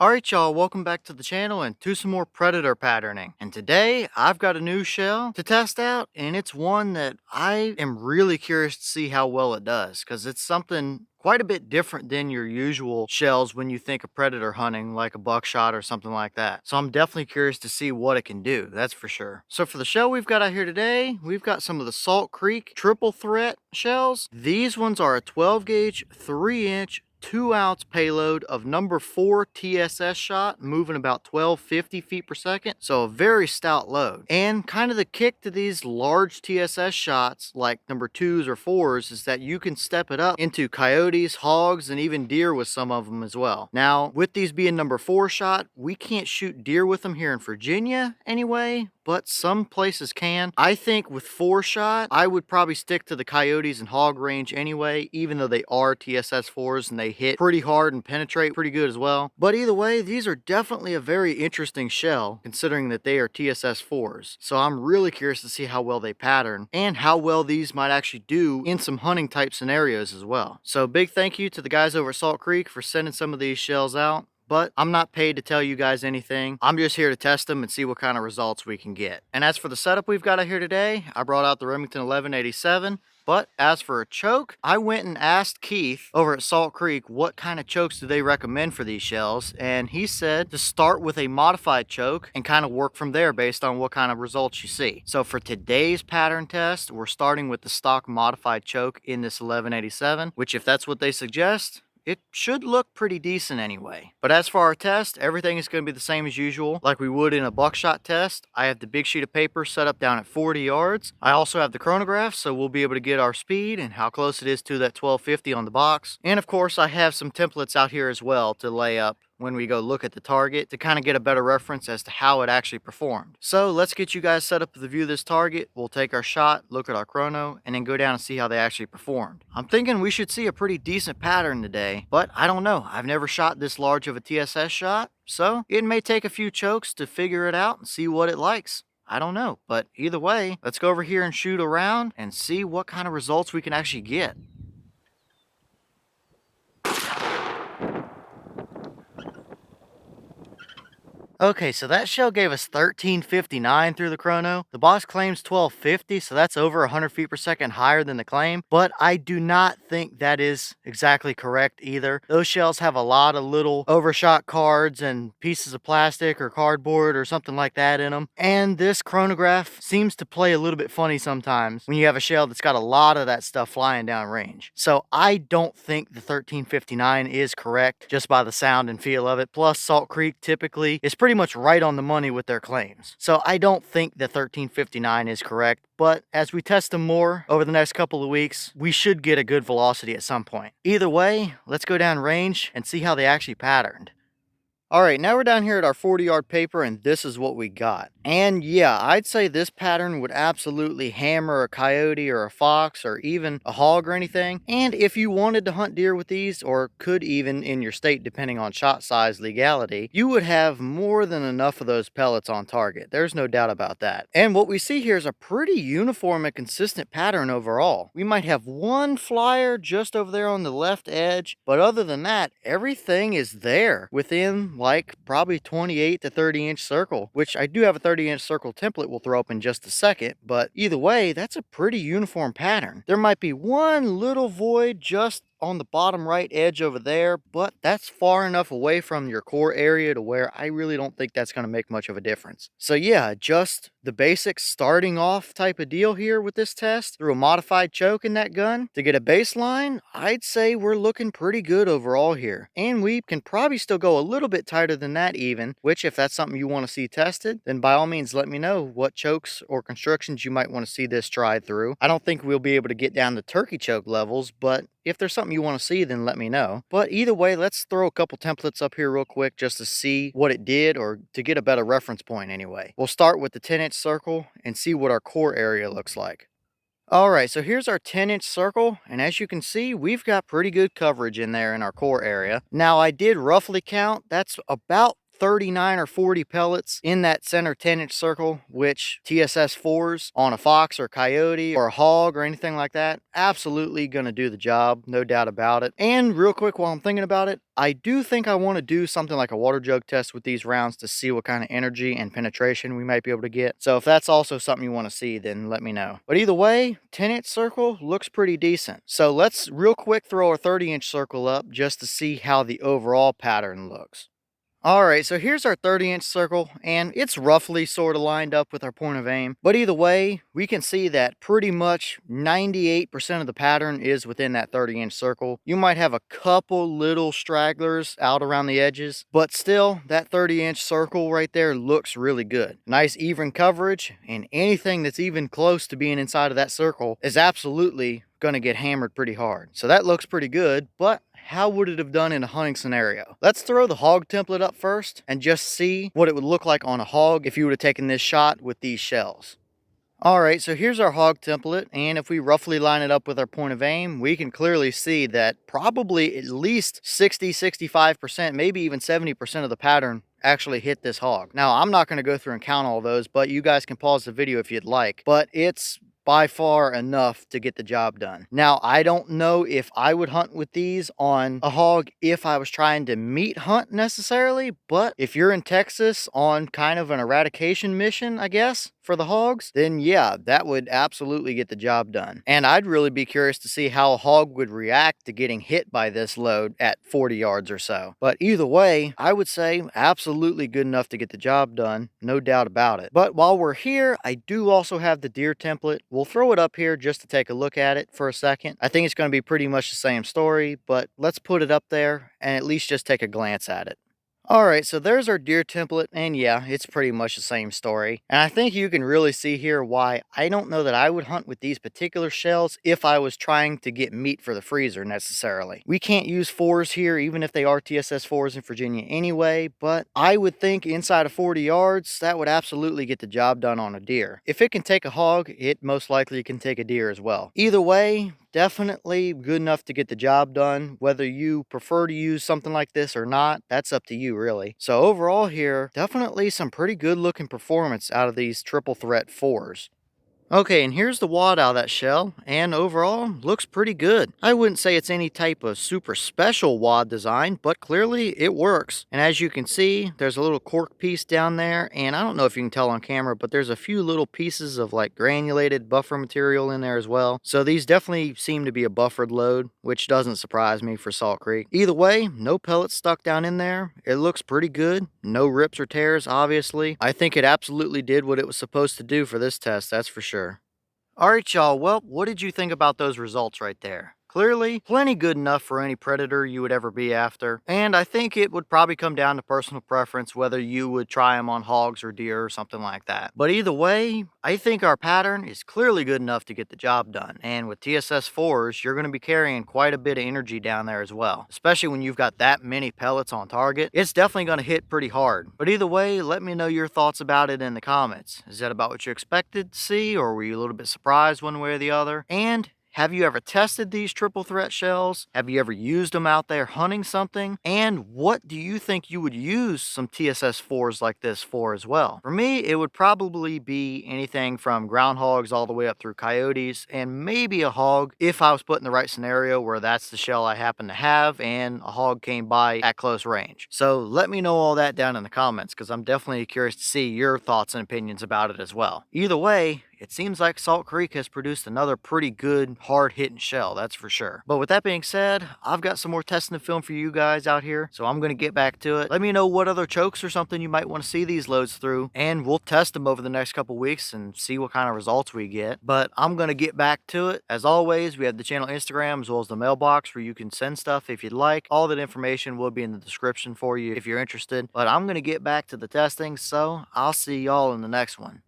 Alright y'all, welcome back to the channel and to some more predator patterning. And today I've got a new shell to test out, and it's one that I am really curious to see how well it does, because it's something quite a bit different than your usual shells when you think of predator hunting, like a buckshot or something like that. So I'm definitely curious to see what it can do, that's for sure. So for the shell we've got out here today, we've got some of the Salt Creek triple threat shells. These ones are a 12 gauge, 3-inch, 2-ounce payload of number 4 TSS shot, moving about 1250 feet per second, so a very stout load. And kind of the kick to these large TSS shots like number 2s or 4s is that you can step it up into coyotes, hogs, and even deer with some of them as well. Now with these being number 4 shot, we can't shoot deer with them here in Virginia anyway, but some places can. I think with 4 shot, I would probably stick to the coyotes and hog range anyway, even though they are TSS 4s and they hit pretty hard and penetrate pretty good as well. But either way, these are definitely a very interesting shell considering that they are TSS 4s. So I'm really curious to see how well they pattern and how well these might actually do in some hunting type scenarios as well. So big thank you to the guys over at Salt Creek for sending some of these shells out. But I'm not paid to tell you guys anything. I'm just here to test them and see what kind of results we can get. And as for the setup we've got out here today, I brought out the Remington 1187. But as for a choke, I went and asked Keith over at Salt Creek what kind of chokes do they recommend for these shells, and he said to start with a modified choke and kind of work from there based on what kind of results you see. So for today's pattern test, we're starting with the stock modified choke in this 1187, which if that's what they suggest, it should look pretty decent anyway. But as for our test, everything is going to be the same as usual, like we would in a buckshot test. I have the big sheet of paper set up down at 40 yards. I also have the chronograph, so we'll be able to get our speed and how close it is to that 1250 on the box. And of course, I have some templates out here as well to lay up when we go look at the target to kind of get a better reference as to how it actually performed. So let's get you guys set up to view this target. We'll take our shot, look at our chrono, and then go down and see how they actually performed. I'm thinking we should see a pretty decent pattern today, but I don't know. I've never shot this large of a TSS shot, so it may take a few chokes to figure it out and see what it likes. I don't know, but either way, let's go over here and shoot around and see what kind of results we can actually get. Okay, so that shell gave us 1359 through the chrono. The box claims 1250, so that's over 100 feet per second higher than the claim, but I do not think that is exactly correct either. Those shells have a lot of little overshot cards and pieces of plastic or cardboard or something like that in them, and this chronograph seems to play a little bit funny sometimes when you have a shell that's got a lot of that stuff flying down range. So I don't think the 1359 is correct just by the sound and feel of it. Plus, Salt Creek typically is pretty much right on the money with their claims. So I don't think the 1359 is correct, but as we test them more over the next couple of weeks, we should get a good velocity at some point. Either way, let's go down range and see how they actually patterned. Alright, now we're down here at our 40-yard paper, and this is what we got. And yeah, I'd say this pattern would absolutely hammer a coyote or a fox or even a hog or anything. And if you wanted to hunt deer with these, or could even in your state depending on shot size legality, you would have more than enough of those pellets on target. There's no doubt about that. And what we see here is a pretty uniform and consistent pattern overall. We might have one flyer just over there on the left edge, but other than that, everything is there within like probably 28 to 30 inch circle, which I do have a 30-inch circle template we'll throw up in just a second, but either way, that's a pretty uniform pattern. There might be one little void just on the bottom right edge over there, but that's far enough away from your core area to where I really don't think that's going to make much of a difference. So yeah, just the basic starting off type of deal here with this test through a modified choke in that gun. To get a baseline, I'd say we're looking pretty good overall here. And we can probably still go a little bit tighter than that even, which if that's something you want to see tested, then by all means let me know what chokes or constructions you might want to see this tried through. I don't think we'll be able to get down to turkey choke levels, but if there's something you want to see, then let me know. But either way, let's throw a couple templates up here real quick just to see what it did, or to get a better reference point anyway. We'll start with the 10-inch circle and see what our core area looks like. Alright, so here's our 10-inch circle, and as you can see, we've got pretty good coverage in there in our core area. Now, I did roughly count, that's about 39 or 40 pellets in that center 10-inch circle, which TSS 4s on a fox or coyote or a hog or anything like that, absolutely gonna do the job, no doubt about it. And real quick, while I'm thinking about it, I do think I want to do something like a water jug test with these rounds to see what kind of energy and penetration we might be able to get. So if that's also something you want to see, then let me know. But either way, 10-inch circle looks pretty decent. So let's real quick throw a 30-inch circle up just to see how the overall pattern looks. All right, so here's our 30-inch circle, and it's roughly sort of lined up with our point of aim. But either way, we can see that pretty much 98% of the pattern is within that 30-inch circle. You might have a couple little stragglers out around the edges, but still, that 30-inch circle right there looks really good. Nice even coverage, and anything that's even close to being inside of that circle is absolutely going to get hammered pretty hard. So that looks pretty good, but how would it have done in a hunting scenario? Let's throw the hog template up first and just see what it would look like on a hog if you would have taken this shot with these shells. All right, so here's our hog template, and if we roughly line it up with our point of aim, we can clearly see that probably at least 60-65%, maybe even 70% of the pattern actually hit this hog. Now, I'm not going to go through and count all those, but you guys can pause the video if you'd like, but it's by far enough to get the job done. Now, I don't know if I would hunt with these on a hog if I was trying to meat hunt necessarily, but if you're in Texas on kind of an eradication mission, I guess, for the hogs, then yeah, that would absolutely get the job done. And I'd really be curious to see how a hog would react to getting hit by this load at 40 yards or so. But either way, I would say absolutely good enough to get the job done, no doubt about it. But while we're here, I do also have the deer template. We'll throw it up here just to take a look at it for a second. I think it's going to be pretty much the same story, but let's put it up there and at least just take a glance at it. All right, so there's our deer template, and yeah, it's pretty much the same story. And I think you can really see here why I don't know that I would hunt with these particular shells if I was trying to get meat for the freezer necessarily. We can't use 4s here, even if they are TSS 4s in Virginia anyway, but I would think inside of 40 yards, that would absolutely get the job done on a deer. If it can take a hog, it most likely can take a deer as well. Either way, definitely good enough to get the job done. Whether you prefer to use something like this or not, that's up to you really. So overall here, definitely some pretty good looking performance out of these triple threat 4s. Okay, and here's the wad out of that shell, and overall, looks pretty good. I wouldn't say it's any type of super special wad design, but clearly it works. And as you can see, there's a little cork piece down there, and I don't know if you can tell on camera, but there's a few little pieces of like granulated buffer material in there as well. So these definitely seem to be a buffered load, which doesn't surprise me for Salt Creek. Either way, no pellets stuck down in there. It looks pretty good. No rips or tears, obviously. I think it absolutely did what it was supposed to do for this test, that's for sure. All right, y'all. Well, what did you think about those results right there? Clearly, plenty good enough for any predator you would ever be after. And I think it would probably come down to personal preference whether you would try them on hogs or deer or something like that. But either way, I think our pattern is clearly good enough to get the job done. And with TSS 4s, you're going to be carrying quite a bit of energy down there as well. Especially when you've got that many pellets on target, it's definitely going to hit pretty hard. But either way, let me know your thoughts about it in the comments. Is that about what you expected to see, or were you a little bit surprised one way or the other? And have you ever tested these triple threat shells? Have you ever used them out there hunting something? And what do you think you would use some TSS 4s like this for as well? For me, it would probably be anything from groundhogs all the way up through coyotes, and maybe a hog if I was put in the right scenario where that's the shell I happen to have and a hog came by at close range. So let me know all that down in the comments, because I'm definitely curious to see your thoughts and opinions about it as well. Either way, it seems like Salt Creek has produced another pretty good, hard-hitting shell, that's for sure. But with that being said, I've got some more testing to film for you guys out here, so I'm going to get back to it. Let me know what other chokes or something you might want to see these loads through, and we'll test them over the next couple weeks and see what kind of results we get. But I'm going to get back to it. As always, we have the channel Instagram as well as the mailbox where you can send stuff if you'd like. All that information will be in the description for you if you're interested. But I'm going to get back to the testing, so I'll see y'all in the next one.